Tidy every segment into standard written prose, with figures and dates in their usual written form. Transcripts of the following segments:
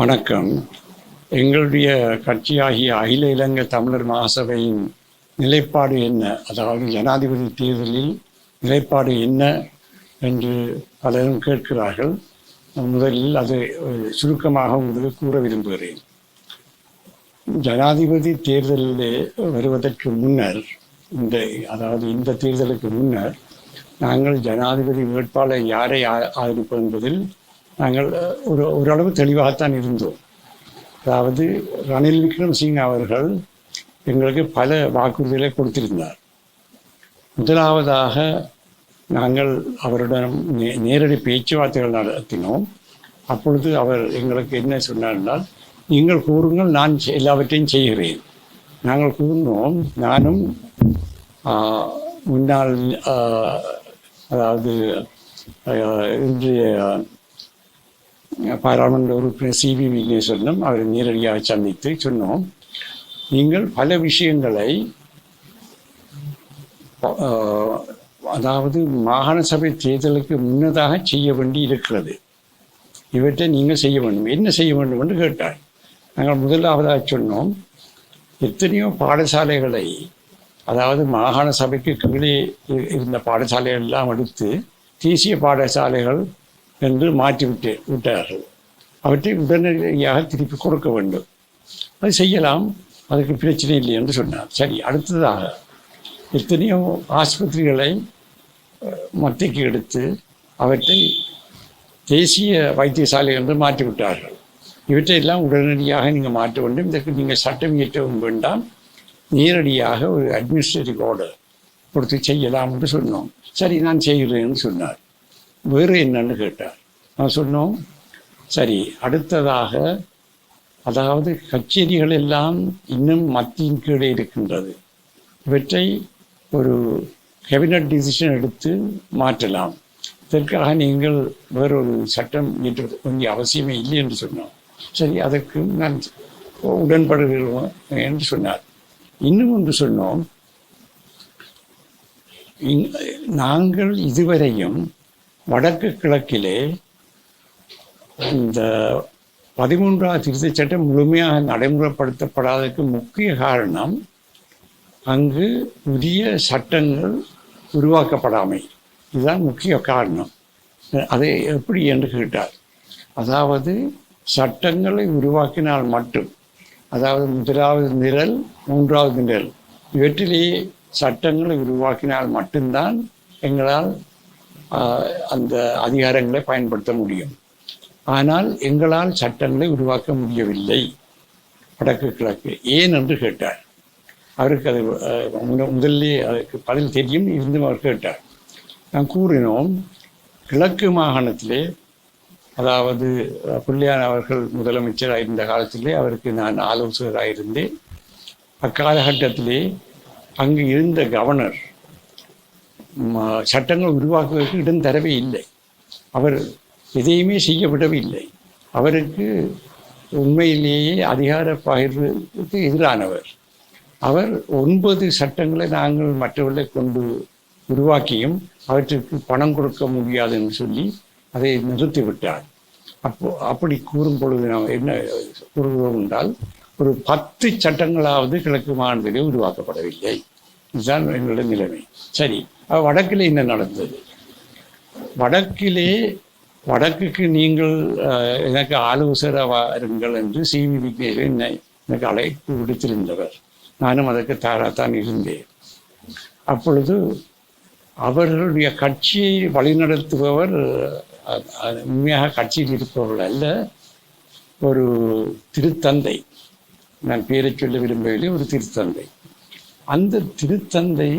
வணக்கம். எங்களுடைய கட்சியாகிய அகில இலங்கை தமிழர் மகாசபையின் நிலைப்பாடு என்ன, அதாவது ஜனாதிபதி தேர்தலில் நிலைப்பாடு என்ன என்று பலரும் கேட்கிறார்கள். முதலில் அதை சுருக்கமாக உங்களுக்கு கூற விரும்புகிறேன். ஜனாதிபதி தேர்தலில் வருவதற்கு முன்னர், இந்த தேர்தலுக்கு முன்னர் நாங்கள் ஜனாதிபதி வேட்பாளர் யாரை ஆதரிப்போம் என்பதில் நாங்கள் ஓரளவு தெளிவாகத்தான் இருந்தோம். அதாவது ரணில் விக்ரமசிங்க அவர்கள் எங்களுக்கு பல வாக்குறுதிகளை கொடுத்திருந்தார். முதலாவதாக நாங்கள் அவருடன் நேரடி பேச்சுவார்த்தைகள் நடத்தினோம். அப்பொழுது அவர் எங்களுக்கு என்ன சொன்னார் என்றால், நீங்கள் கூறுங்கள், நான் எல்லாவற்றையும் செய்கிறேன். நாங்கள் கூறினோம், நானும் முன்னாள் அதாவது இன்றைய பாராளுமன்ற உறுப்பினர் சி.வி. விக்னேஸ்வரனும் அவரை நேரடியாக சந்தித்து சொன்னோம், நீங்கள் பல விஷயங்களை அதாவது மாகாண சபை தேர்தலுக்கு முன்னதாக செய்ய வேண்டி இருக்கிறது. இவற்றை நீங்கள் செய்ய வேண்டும். என்ன செய்ய வேண்டும் என்று கேட்டார். நாங்கள் முதலாவதாக சொன்னோம், எத்தனையோ பாடசாலைகளை, அதாவது மாகாண சபைக்கு கீழே இருந்த பாடசாலைகள் எல்லாம் எடுத்து தேசிய பாடசாலைகள் என்று விட்டார்கள். அவற்றை உடனடியாக திருப்பி கொடுக்க வேண்டும். அது செய்யலாம், அதுக்கு பிரச்சனை இல்லை என்று சொன்னார். சரி, அடுத்ததாக எத்தனையோ ஆஸ்பத்திரிகளை மத்திக்கு எடுத்து அவற்றை தேசிய வைத்தியசாலை என்று மாற்றிவிட்டார்கள். இவற்றையெல்லாம் உடனடியாக நீங்கள் மாற்ற வேண்டும். இதற்கு நீங்கள் சட்டம் இயற்றவும் வேண்டாம், நேரடியாக ஒரு அட்மினிஸ்ட்ரேட்டிவ் ஆர்டர் கொடுத்து செய்யலாம் என்று சொன்னோம். சரி, நான் செய்கிறேன்னு சொன்னார். வேறு என்னன்னு கேட்டார். நான் சொன்னோம், சரி, அடுத்ததாக அதாவது கச்சேரிகள் எல்லாம் இன்னும் மத்தியின் கீழே இருக்கின்றது. இவற்றை ஒரு கேபினட் டிசிஷன் எடுத்து மாற்றலாம். இதற்காக நீங்கள் வேறொரு சட்டம் இயற்ற வேண்டிய அவசியமே இல்லை என்று சொன்னோம். சரி, அதற்கு நான் உடன்படுகிறோம் என்று சொன்னார். இன்னும் ஒன்று சொன்னோம், நாங்கள் இதுவரையும் வடக்கு கிழக்கிலே இந்த 13ஆவது திருத்தச் சட்டம் முழுமையாக நடைமுறைப்படுத்தப்படாததற்கு முக்கிய காரணம் அங்கு புதிய சட்டங்கள் உருவாக்கப்படாமை. இதுதான் முக்கிய காரணம். அதை எப்படி என்று கேட்டார். அதாவது சட்டங்களை உருவாக்கினால் மட்டும், அதாவது முதலாவது நிரல், மூன்றாவது நிரல், இவற்றிலேயே சட்டங்களை உருவாக்கினால் மட்டும்தான் எங்களால் அந்த அதிகாரங்களை பயன்படுத்த முடியும். ஆனால் எங்களால் சட்டங்களை உருவாக்க முடியவில்லை வடக்கு கிழக்கு. ஏன் என்று கேட்டார். அவருக்கு அது முதல்ல அதுக்கு பதில் தெரியும், இருந்தும் அவர் கேட்டார். நான் கூறினோம், கிழக்கு மாகாணத்திலே, அதாவது பிள்ளையான் அவர்கள் முதலமைச்சராக இருந்த காலத்திலே அவருக்கு நான் ஆலோசகராக இருந்தேன். அக்காலகட்டத்திலே அங்கு இருந்த கவர்னர் சட்டங்கள் உருவாக்குவதற்கு இடம் தரவே இல்லை. அவர் எதையுமே செய்ய விடவில்லை. அவருக்கு உண்மையிலேயே அதிகார பகிர்வுக்கு எதிரானவர். அவர் 9 சட்டங்களை நாங்கள் மற்றவர்களை கொண்டு உருவாக்கியும் அவற்றிற்கு பணம் கொடுக்க முடியாது என்று சொல்லி அதை நிறுத்திவிட்டார். அப்படி கூறும் பொழுது நாம் என்ன கூறுகிறோம் என்றால், ஒரு 10 சட்டங்களாவது கிழக்கு மாநிலத்திலே உருவாக்கப்படவில்லை. இதுதான் எங்களுடைய நிலைமை. சரி, வடக்கிலே என்ன நடந்தது? வடக்குக்கு நீங்கள் எனக்கு ஆலோசகராக வாருங்கள் என்று சி.வி. விக்னேஸ்வரன் எனக்கு அழைப்பு விடுத்திருந்தவர். நானும் அதற்கு தயாராகத்தான் இருந்தேன். அப்பொழுது அவர்களுடைய கட்சியை வழிநடத்துபவர் உண்மையாக கட்சியில் இருப்பவர்கள் அல்ல, ஒரு திருத்தந்தை. நான் பேரை சொல்ல விரும்பவில்லை, ஒரு திருத்தந்தை. அந்த திருத்தந்தை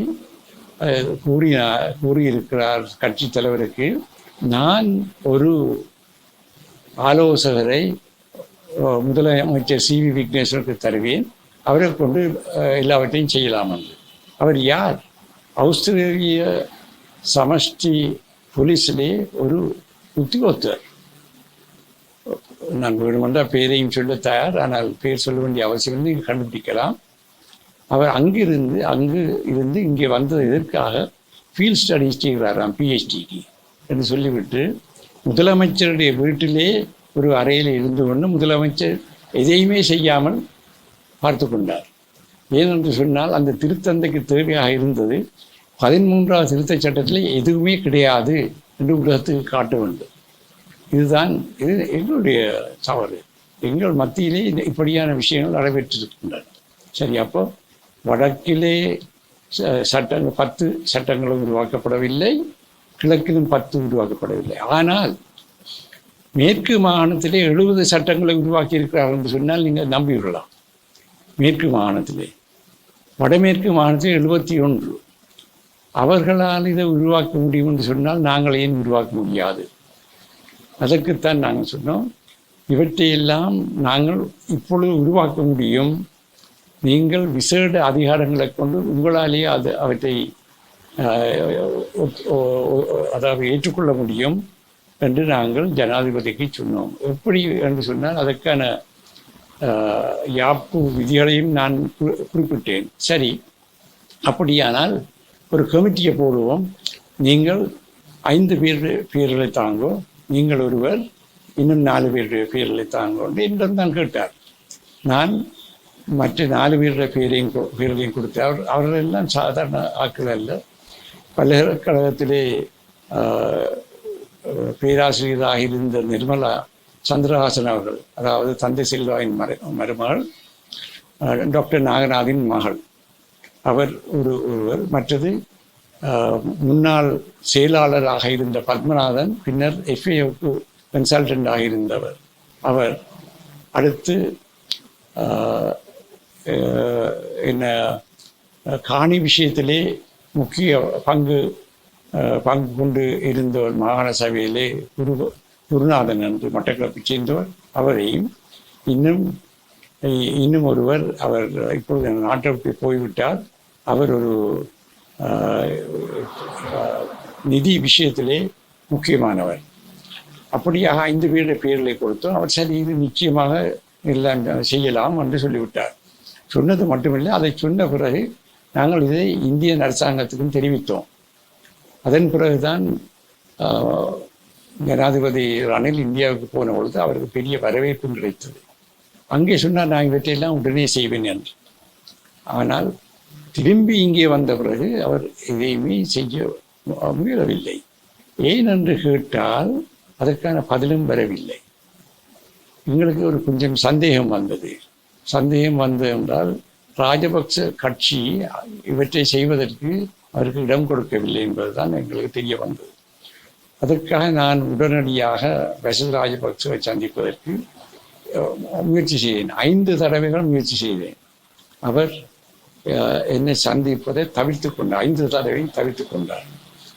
கூறியிருக்கிறார் கட்சி தலைவருக்கு, நான் ஒரு ஆலோசகரை முதலமைச்சர் சி.வி. விக்னேஸ்வருக்கு தருவேன், அவரை கொண்டு எல்லாவற்றையும் செய்யலாம் என்று. அவர் யார்? ஆஸ்திரேலிய சமஷ்டி போலீஸிலே ஒரு உத்தியோகத்தர். நான் வேணுமென்றால் பேரையும் சொல்ல தயார், ஆனால் பேர் சொல்ல வேண்டிய அவசியம் நீங்கள் கண்டுபிடிக்கலாம். அவர் அங்கு இருந்து இங்கே வந்தது எதற்காக? ஃபீல்ட் ஸ்டடீஸ் செய்கிறாராம், PhDக்கு என்று சொல்லிவிட்டு முதலமைச்சருடைய வீட்டிலே ஒரு அறையில் இருந்து கொண்டு முதலமைச்சர் எதையுமே செய்யாமல் பார்த்து கொண்டார். ஏனென்று சொன்னால் அந்த திருத்தந்தைக்கு தேவையாக இருந்தது 13வது திருத்தச் சட்டத்தில் எதுவுமே கிடையாது என்று உலகத்துக்கு காட்ட வேண்டும். இது எங்களுடைய தவறு. எங்கள் மத்தியிலே இப்படியான விஷயங்கள் நடைபெற்றிருக்கின்றன. சரி, அப்போ வடக்கிலே சட்டங்கள் 10 சட்டங்களும் உருவாக்கப்படவில்லை, கிழக்கிலும் 10 உருவாக்கப்படவில்லை. ஆனால் மேற்கு மாகாணத்திலே 70 சட்டங்களை உருவாக்கி இருக்கிறார்கள் என்று சொன்னால் நீங்கள் நம்பிவிடலாம். மேற்கு மாகாணத்திலே, வடமேற்கு மாகாணத்தில் 71. அவர்களால் இதை உருவாக்க முடியும் என்று சொன்னால் நாங்கள் ஏன் உருவாக்க முடியாது? அதற்குத்தான் நாங்கள் சொன்னோம், இவற்றையெல்லாம் நாங்கள் இப்பொழுது உருவாக்க முடியும். நீங்கள் விசேட அதிகாரங்களை கொண்டு உங்களாலேயே அவற்றை அதாவது ஏற்றுக்கொள்ள முடியும் என்று நாங்கள் ஜனாதிபதிக்கு சொன்னோம். எப்படி என்று சொன்னால் அதற்கான யாப்பு விதிகளையும் நான் குறிப்பிட்டேன். சரி, அப்படியானால் ஒரு கமிட்டியை போடுவோம், நீங்கள் 5 பேர்களை தாங்கோ, நீங்கள் ஒருவர், இன்னும் 4 பேருடைய பேர்களை தாங்கோ என்றும் தான் கேட்டார். நான் மற்ற 4 பேருடைய பேர்களையும் கொடுத்தார். அவர்களெல்லாம் சாதாரண ஆட்கள் அல்ல. பல்கலைக்கழகத்திலே பேராசிரியராக இருந்த நிர்மலா சந்திரஹாசன் அவர்கள், அதாவது தந்தை செல்வாயின் மருமகள், டாக்டர் நாகநாதின் மகள், அவர் ஒருவர். மற்றது முன்னாள் செயலாளராக இருந்த பத்மநாதன், பின்னர் எஃப்ஏவுக்கு கன்சல்டண்டாக இருந்தவர் அவர். அடுத்து என்ன காணி விஷயத்திலே முக்கிய பங்கு கொண்டு இருந்தவர், மாகாண சபையிலே குருநாதன் என்று மட்டக்களப்பை சேர்ந்தவர், அவரையும், இன்னும் ஒருவர், அவர் இப்பொழுது நாட்டை விட்டு போய்விட்டார், அவர் ஒரு நிதி விஷயத்திலே முக்கியமானவர். அப்படியாக 5 பேருடைய பேர்களை கொடுத்தோம். அவர் சரி, இது நிச்சயமாக எல்லாம் செய்யலாம் என்று சொல்லிவிட்டார். சொன்னது மட்டுமில்லை, அதை சொன்ன பிறகு நாங்கள் இதை இந்திய அரசாங்கத்துக்கும் தெரிவித்தோம். அதன் பிறகுதான் ஜனாதிபதி ரணில் இந்தியாவுக்கு போன பொழுது அவருக்கு பெரிய வரவேற்பும் கிடைத்தது. அங்கே சொன்னார், நான் இவற்றையெல்லாம் உடனே செய்வேன் என்று. ஆனால் திரும்பி இங்கே வந்த பிறகு அவர் எதையுமே செய்ய முயலவில்லை. ஏன் என்று கேட்டால் அதற்கான பதிலும் வரவில்லை. எங்களுக்கு ஒரு கொஞ்சம் சந்தேகம் வந்தது. சந்தேகம் வந்தது என்றால் ராஜபக்ச கட்சி இவற்றை செய்வதற்கு அவருக்கு இடம் கொடுக்கவில்லை என்பதுதான் எங்களுக்கு தெரிய வந்தது. அதற்காக நான் உடனடியாக பசில் ராஜபக்சவை சந்திப்பதற்கு முயற்சி செய்தேன். 5 தடவைகள் முயற்சி செய்தேன். அவர் என்னை சந்திப்பதை தவிர்த்து கொண்டார். 5 தடவையும் தவிர்த்து கொண்டார்.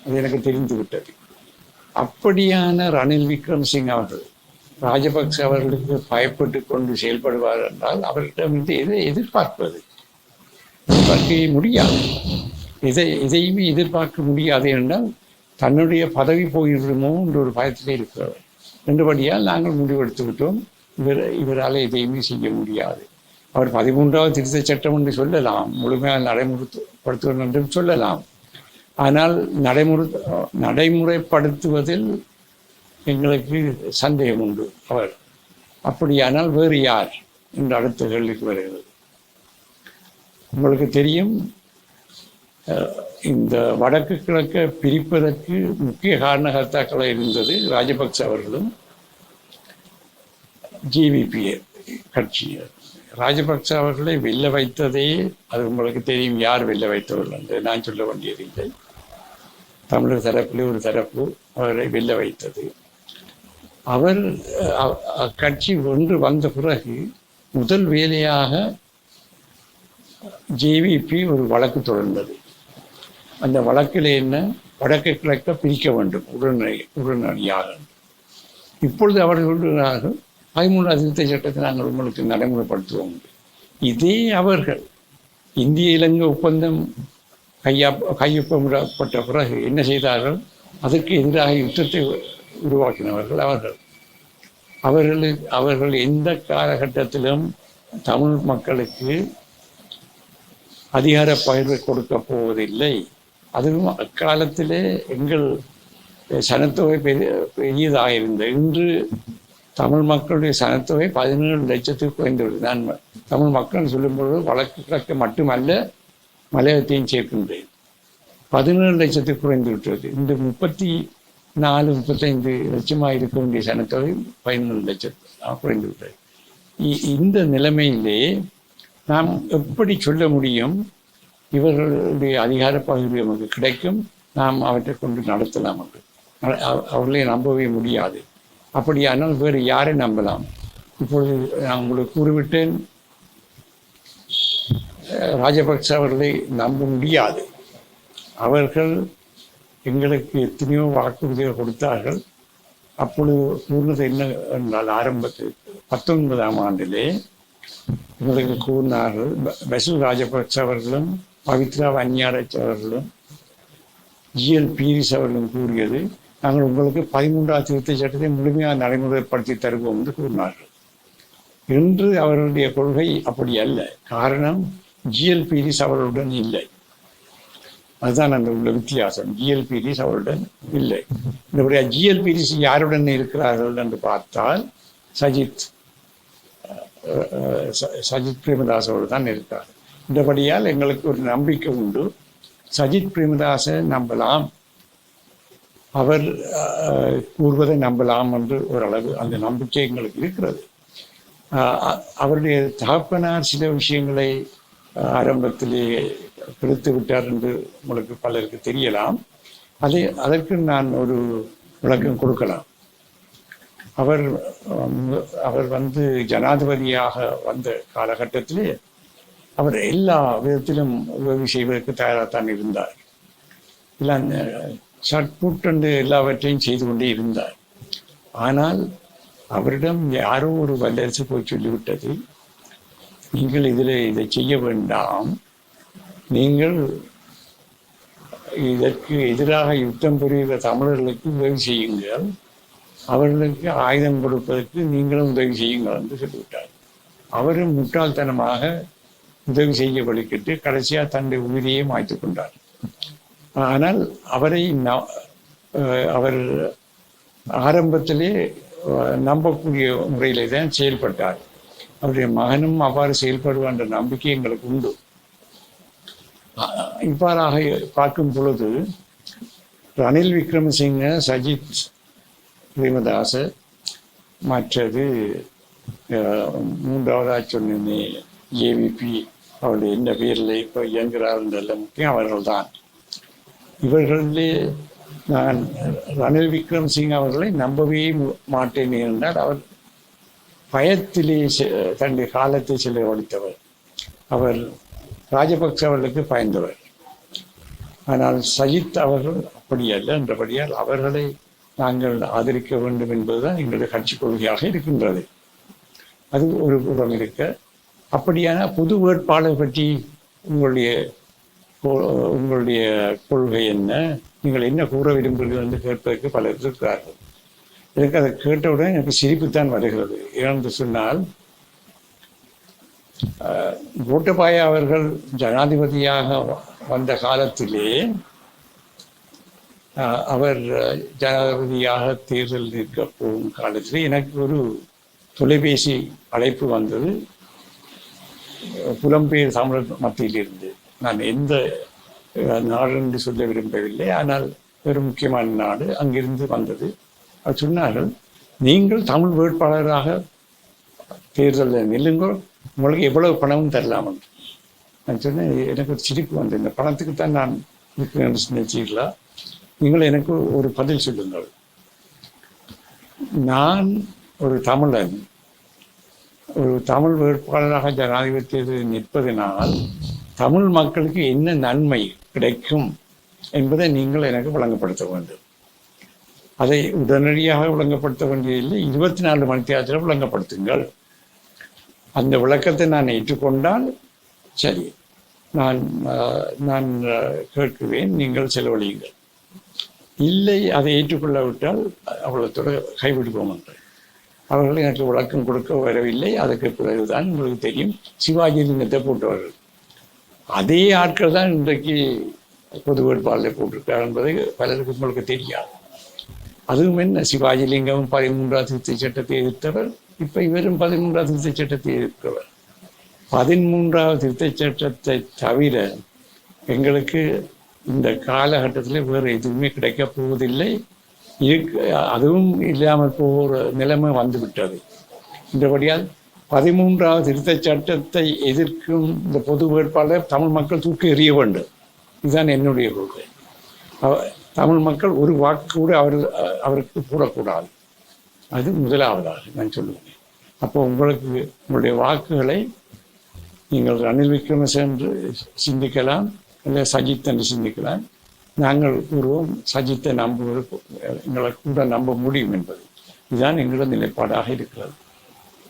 அது எனக்கு தெரிந்து விட்டது. அப்படியான ரணில் விக்ரமசிங்க அவர்கள் ராஜபக்ச அவர்களுக்கு பயப்பட்டு கொண்டு செயல்படுவார் என்றால் அவர்களிடம் எதை எதிர்பார்ப்பது? எதிர்பார்க்க முடியாது. எதையுமே எதிர்பார்க்க முடியாது என்றால் தன்னுடைய பதவி போயிடுமோ என்ற ஒரு பயத்திலே இருக்கிறவர். என்றபடியால் நாங்கள் முடிவெடுத்து விட்டோம், இவரால் எதையுமே செய்ய முடியாது. அவர் 13வது திருத்த சட்டம் என்று சொல்லலாம், முழுமையாக நடைமுறைப்படுத்துவது என்றும் சொல்லலாம். ஆனால் நடைமுறைப்படுத்துவதில் எங்களுக்கு சந்தேகம் உண்டு. அவர் அப்படியானால் வேறு யார் என்று அடுத்த கேள்விக்கு வருகிறது. உங்களுக்கு தெரியும், இந்த வடக்கு கிழக்க பிரிப்பதற்கு முக்கிய காரணகர்த்தாக்களை இருந்தது ராஜபக்ச அவர்களும் ஜேவிபி கட்சியினர். ராஜபக்ச அவர்களை வெல்ல வைத்ததே, அது உங்களுக்கு தெரியும் யார் வெல்ல வைத்தவர்கள் என்று நான் சொல்ல வேண்டியதில்லை. தமிழர் தரப்பில் ஒரு தரப்பு அவரை வெல்ல வைத்தது. அவர் கட்சி ஒன்று வந்த பிறகு முதல் வேலையாக ஜேவிபி ஒரு வழக்கு தொடர்ந்தது. அந்த வழக்கில் என்ன, வடக்கு கிழக்க பிரிக்க வேண்டும் உடனடியாக. இப்பொழுது அவர்கள் சொல்கிறார்கள் 13வது திருத்த சட்டத்தை நாங்கள் உங்களுக்கு நடைமுறைப்படுத்துவோம். இதே அவர்கள் இந்திய இலங்கை ஒப்பந்தம் கையொப்பமிடப்பட்ட பிறகு என்ன செய்தார்கள்? அதற்கு எதிராக யுத்தத்தை உருவாக்கினவர்கள் அவர்கள் எந்த காலகட்டத்திலும் தமிழ் மக்களுக்கு அதிகார பகிர்வை கொடுக்க போவதில்லை. அதுவும் அக்காலத்திலே எங்கள் சனத்தொகை பெரியதாக இருந்த, இன்று தமிழ் மக்களுடைய சனத்தொகை 17 லட்சத்துக்கு குறைந்துள்ளது. நான் தமிழ் மக்கள் சொல்லும்பொழுது வழக்கு கிழக்கு மட்டுமல்ல மலையத்தையும் சேர்க்கின்றேன். 17 லட்சத்துக்கு குறைந்து விட்டது. இந்த 34-35 லட்சமாக இருக்க வேண்டிய சனத்தொகை 17 லட்சத்து குறைந்து விட்டது. இந்த நிலைமையிலே நாம் எப்படி சொல்ல முடியும் இவர்களுடைய அதிகார பகுதி நமக்கு கிடைக்கும், நாம் அவற்றை கொண்டு நடத்தலாம் என்று? அவர்களை நம்பவே முடியாது. அப்படியானால் வேறு யாரை நம்பலாம்? இப்பொழுது நான் உங்களுக்கு கூறிவிட்டேன், ராஜபக்ச அவர்களை நம்ப முடியாது. அவர்கள் எங்களுக்கு எத்தனையோ வாக்குறுதிகள் கொடுத்தார்கள். அப்பொழுது கூறினது என்ன என்றால், ஆரம்பத்தில் 19ஆம் ஆண்டிலே எங்களுக்கு கூறினார்கள், பசில் ராஜபக்ச அவர்களும் பவித்ரா வன்னியாரச் அவர்களும் GL பீரிஸ் அவர்களும் கூறியது, நாங்கள் உங்களுக்கு 13ஆம் திருத்த சட்டத்தை முழுமையாக நடைமுறைப்படுத்தி தருவோம் என்று கூறினார்கள். இன்று அவர்களுடைய கொள்கை அப்படி அல்ல. காரணம், GL பீரிஸ் அவர்களுடன் இல்லை. அதுதான் அந்த உள்ள வித்தியாசம். GL பீரிஸ் அவருடன் இல்லை. இந்த GL பீரிஸ் யாருடன் இருக்கிறார்கள் என்று பார்த்தால் சஜித் பிரேமதாஸ் அவர்கள் தான் இருக்கிறார். இந்தபடியால் எங்களுக்கு ஒரு நம்பிக்கை உண்டு. சஜித் பிரேமதாஸை நம்பலாம், அவர் கூறுவதை நம்பலாம் என்று ஓரளவு அந்த நம்பிக்கை எங்களுக்கு இருக்கிறது. அவருடைய தகப்பனார் சில விஷயங்களை ஆரம்பத்திலே பிடித்து விட்டார் என்று உங்களுக்கு பலருக்கு தெரியலாம். அதற்கு நான் ஒரு விளக்கம் கொடுக்கலாம். அவர் வந்து ஜனாதிபதியாக வந்த காலகட்டத்திலே அவர் எல்லா விதத்திலும் உதவி செய்வதற்கு தயாராகத்தான் இருந்தார். இல்லை, சட்புட்டு எல்லாவற்றையும் செய்து கொண்டே இருந்தார். ஆனால் அவரிடம் யாரோ ஒரு வல்லரசு போய் சொல்லிவிட்டது, நீங்கள் இதை செய்ய வேண்டாம், நீங்கள் இதற்கு எதிராக யுத்தம் புரிகிற தமிழர்களுக்கு உதவி செய்யுங்கள், அவர்களுக்கு ஆயுதம் கொடுப்பதற்கு நீங்களும் உதவி செய்யுங்கள் என்று சொல்லிவிட்டார். அவரும் முட்டாள்தனமாக உதவி செய்ய வழிகிட்டு கடைசியாக தன்னுடைய உயிரையே மாய்த்து கொண்டார். ஆனால் அவர் ஆரம்பத்திலே நம்பக்கூடிய முறையிலே தான் செயல்பட்டார். அவருடைய மகனும் அவ்வாறு செயல்படுவார் என்ற நம்பிக்கை எங்களுக்கு உண்டு. இவ்வாறாக பார்க்கும் பொழுது ரணில் விக்ரமசிங்க, சஜித் பிரேமதாச, மற்றது மூன்றாவதாக சொன்னே AVP, அவருடைய என்ன பேரில் இப்போ இயங்குகிறார் என்றெல்லாம் முக்கியம் அவர்கள் தான். இவர்களிலே நான் ரணில் விக்ரமசிங்க அவர்களை நம்பவே மாட்டேன் என்றால், அவர் பயத்திலே தன்னுடைய காலத்தை செலவழித்தவர். அவர் ராஜபக்ச அவர்களுக்கு பயந்தவர். ஆனால் சஜித் அவர்கள் அப்படி அல்ல. என்றபடியால் அவர்களை நாங்கள் ஆதரிக்க வேண்டும் என்பதுதான் எங்களுடைய கட்சி கொள்கையாக இருக்கின்றது. அது ஒரு புறம் இருக்க, அப்படியான புது வேட்பாளர் பற்றி உங்களுடைய கொள்கை என்ன, நீங்கள் என்ன கூற விரும்புகிறீர்கள் என்று கேட்பதற்கு பலர் இருக்கிறார்கள். எனக்கு அதை கேட்டவுடன் எனக்கு சிரிப்புத்தான் வருகிறது. ஏனென்று சொன்னால், கோட்டபாய அவர்கள் ஜனாதிபதியாக வந்த காலத்திலே அவர் ஜனாதிபதியாக தேர்தல் நிற்க போகும் காலத்திலே எனக்கு ஒரு தொலைபேசி அழைப்பு வந்தது, புலம்பெயர் தமிழர் மத்தியிலிருந்து. நான் எந்த நாடு என்று சொல்ல விரும்பவில்லை, ஆனால் ஒரு முக்கியமான நாடு அங்கிருந்து வந்தது. அவர் சொன்னார்கள், நீங்கள் தமிழ் வேட்பாளராக தேர்தலில் நில்லுங்கள், உங்களுக்கு எவ்வளவு பணமும் தரலாம் என்று. நான் சொன்னேன், எனக்கு ஒரு சிரிப்பு வந்து, இந்த பணத்துக்கு தான் நான் இருக்கிறேன் நினைச்சீர்களா? நீங்கள் எனக்கு ஒரு பதில் சொல்லுங்கள். நான் ஒரு தமிழன், ஒரு தமிழ் வேட்பாளராக ஜனாதிபதி தேர்தலில் நிற்பதனால் தமிழ் மக்களுக்கு என்ன நன்மை கிடைக்கும் என்பதை நீங்கள் எனக்கு விளங்கப்படுத்த வேண்டும். அதை உடனடியாக விளங்கப்படுத்த வேண்டியதில்லை, 24 மணி நேரத்தில் விளங்கப்படுத்துங்கள். அந்த விளக்கத்தை நான் ஏற்றுக்கொண்டால் சரி, நான் கேட்குவேன், நீங்கள் செலவழியுங்கள். இல்லை, அதை ஏற்றுக்கொள்ளாவிட்டால் அவ்வளோத்தோட கைவிடுவோம் என்று. அவர்கள் எனக்கு விளக்கம் கொடுக்க வரவில்லை. அதுக்கு பிறகுதான் உங்களுக்கு தெரியும், சிவாஜி லிங்கத்தை போட்டவர்கள் அதே ஆட்கள் தான் இன்றைக்கு பொது வேட்பாளரை போட்டிருக்கார் என்பது பலருக்கு உங்களுக்கு தெரியாது. அதுவும் என்ன, சிவாஜிலிங்கமும் 13வது திருத்தச் சட்டத்தை எதிர்த்தவர், இப்போ இவரும் 13வது திருத்தச் சட்டத்தை எதிர்க்கிறவர். 13வது திருத்தச் சட்டத்தை தவிர எங்களுக்கு இந்த காலகட்டத்தில் வேறு எதுவுமே கிடைக்கப் போவதில்லை. அதுவும் இல்லாமல் போகிற நிலைமை வந்துவிட்டது. இந்தபடியால் 13வது திருத்தச் சட்டத்தை எதிர்க்கும் இந்த பொது வேட்பாளர் தமிழ் மக்கள் தூக்கி எறிய வேண்டும். இதுதான் என்னுடைய கொள்கை. தமிழ் மக்கள் ஒரு வாக்கு கூட அவருக்கு போடக்கூடாது. அது முதலாவதாக நான் சொல்லுவேன். அப்போ உங்களுடைய வாக்குகளை நீங்கள் ரணில் விக்ரமசிங்கே என்று சிந்திக்கலாம், இல்லை சஜித் என்று சிந்திக்கலாம். நாங்கள் கூறுவோம் சஜித்தை நம்புவது எங்களை கூட நம்ப முடியும் என்பது. இதுதான் எங்களோட நிலைப்பாடாக இருக்கிறது.